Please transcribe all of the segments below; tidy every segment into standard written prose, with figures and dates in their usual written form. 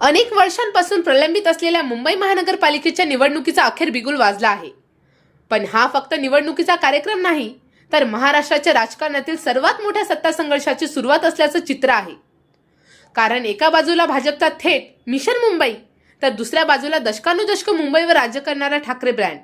अनेक वर्षांपासून प्रलंबित असलेल्या मुंबई महानगरपालिकेच्या निवडणुकीचा अखेर बिगुल वाजला आहे. पण हा फक्त निवडणुकीचा कार्यक्रम नाही, तर महाराष्ट्राच्या राजकारणातील सर्वात मोठ्या सत्ता संघर्षाची सुरुवात असल्याचं चित्र आहे. कारण एका बाजूला भाजपचा थेट मिशन मुंबई, तर दुसऱ्या बाजूला दशकानुदशक मुंबईवर राज्य करणारा ठाकरे ब्रँड.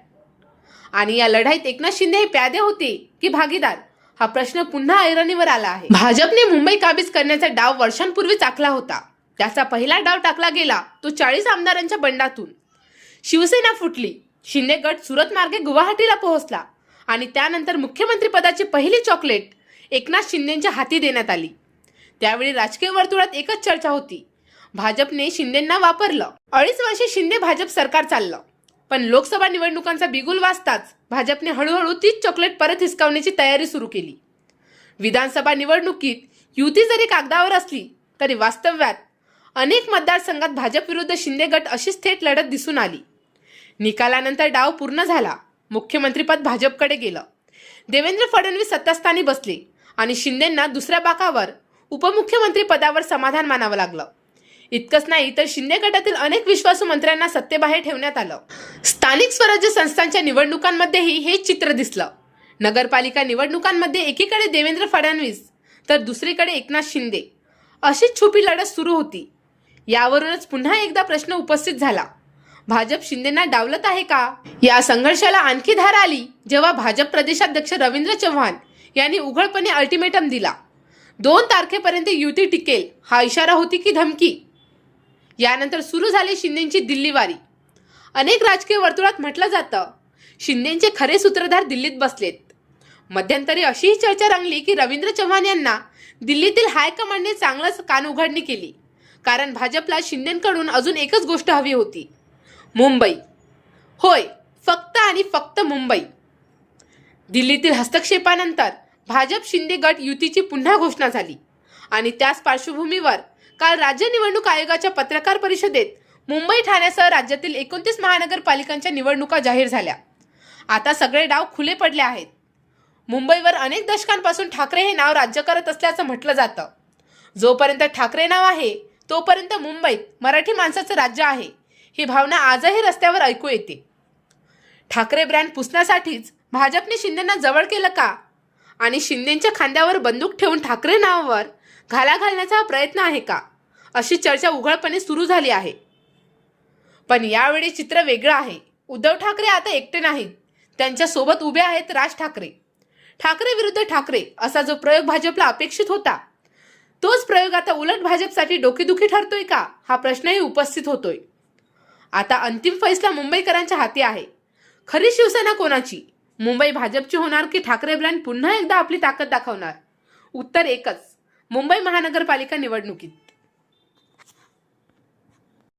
आणि या लढाईत एकनाथ शिंदे हे प्यादे होते की भागीदार, हा प्रश्न पुन्हा ऐरणीवर आला आहे. भाजपने मुंबई काबीज करण्याचा डाव वर्षांपूर्वीच आखला होता. त्याचा पहिला डाव टाकला गेला तो 40 आमदारांच्या बंडातून. शिवसेना फुटली, शिंदे गट सुरत मार्गे गुवाहाटीला पोहोचला आणि त्यानंतर मुख्यमंत्री पदाची पहिली चॉकलेट एकनाथ शिंदेंच्या हाती देण्यात आली. त्यावेळी राजकीय वर्तुळात एकच चर्चा होती, भाजपने शिंदेंना वापरलं. 2.5 वर्षे शिंदे भाजप सरकार चाललं, पण लोकसभा निवडणुकांचा बिगुल वाजताच भाजपने हळूहळू तीच चॉकलेट परत हिसकावण्याची तयारी सुरू केली. विधानसभा निवडणुकीत युती जरी कागदावर असली तरी वास्तव्यात अनेक मतदारसंघात भाजप विरुद्ध शिंदे गट अशीच थेट लढत दिसून आली. निकालानंतर डाव पूर्ण झाला. मुख्यमंत्रीपद भाजपकडे गेलं. देवेंद्र फडणवीस सत्तास्थानी बसले आणि शिंदेंना दुसऱ्या बाकावर उपमुख्यमंत्री पदावर समाधान मानावं लागलं. इतकंच नाही तर शिंदे गटातील अनेक विश्वासू मंत्र्यांना सत्तेबाहेर ठेवण्यात आलं. स्थानिक स्वराज्य संस्थांच्या निवडणुकांमध्येही हेच चित्र दिसलं. नगरपालिका निवडणुकांमध्ये एकीकडे देवेंद्र फडणवीस तर दुसरीकडे एकनाथ शिंदे अशीच छुपी लढत सुरू होती. यावरूनच पुन्हा एकदा प्रश्न उपस्थित झाला, भाजप शिंदेंना डावलत आहे का? या संघर्षाला आणखी धार आली जेव्हा भाजप प्रदेशाध्यक्ष रवींद्र चव्हाण यांनी उघडपणे अल्टिमेटम दिला. 2 तारखेपर्यंत युती टिकेल हा इशारा होती की धमकी? यानंतर सुरू झाली शिंदेंची दिल्लीवारी. अनेक राजकीय वर्तुळात म्हटलं जातं, शिंदेंचे खरे सूत्रधार दिल्लीत बसलेत. मध्यंतरी अशीही चर्चा रंगली की रवींद्र चव्हाण यांना दिल्लीतील हायकमांडने चांगलंच कान उघडणी केली, कारण भाजपला शिंदेंकडून अजून एकच गोष्ट हवी होती, मुंबई. होय, फक्त आणि फक्त मुंबई. दिल्लीतील हस्तक्षेपानंतर भाजप शिंदे गट युतीची पुन्हा घोषणा झाली आणि त्याच पार्श्वभूमीवर काल राज्य निवडणूक आयोगाच्या पत्रकार परिषदेत मुंबई ठाण्यासह राज्यातील 29 महानगरपालिकांच्या निवडणुका जाहीर झाल्या. आता सगळे डाव खुले पडले आहेत. मुंबईवर अनेक दशकांपासून ठाकरे हे नाव राज्य करत असल्याचं म्हटलं जातं. जोपर्यंत ठाकरे नाव आहे तोपर्यंत मुंबईत मराठी माणसाचं राज्य आहे, ही भावना आजही रस्त्यावर ऐकू येते. ठाकरे ब्रँड पुसण्यासाठीच भाजपने शिंदेंना जवळ केलं का? आणि शिंदेंच्या खांद्यावर बंदूक ठेवून ठाकरे नावावर घाला घालण्याचा हा प्रयत्न आहे का? अशी चर्चा उघडपणे सुरू झाली आहे. पण यावेळी चित्र वेगळं आहे. उद्धव ठाकरे आता एकटे नाहीत, त्यांच्या सोबत उभे आहेत राज ठाकरे. ठाकरे विरुद्ध ठाकरे असा जो प्रयोग भाजपला अपेक्षित होता, तोच प्रयोग आता उलट भाजपसाठी डोकेदुखी ठरतोय का, हा प्रश्नही उपस्थित होतोय. आता अंतिम फैसला मुंबईकरांच्या हाती आहे. खरी शिवसेना कोणाची? मुंबई भाजपची होणार की ठाकरे ब्रँड पुन्हा एकदा आपली ताकद दाखवणार? उत्तर एकच, मुंबई महानगरपालिका निवडणुकीत.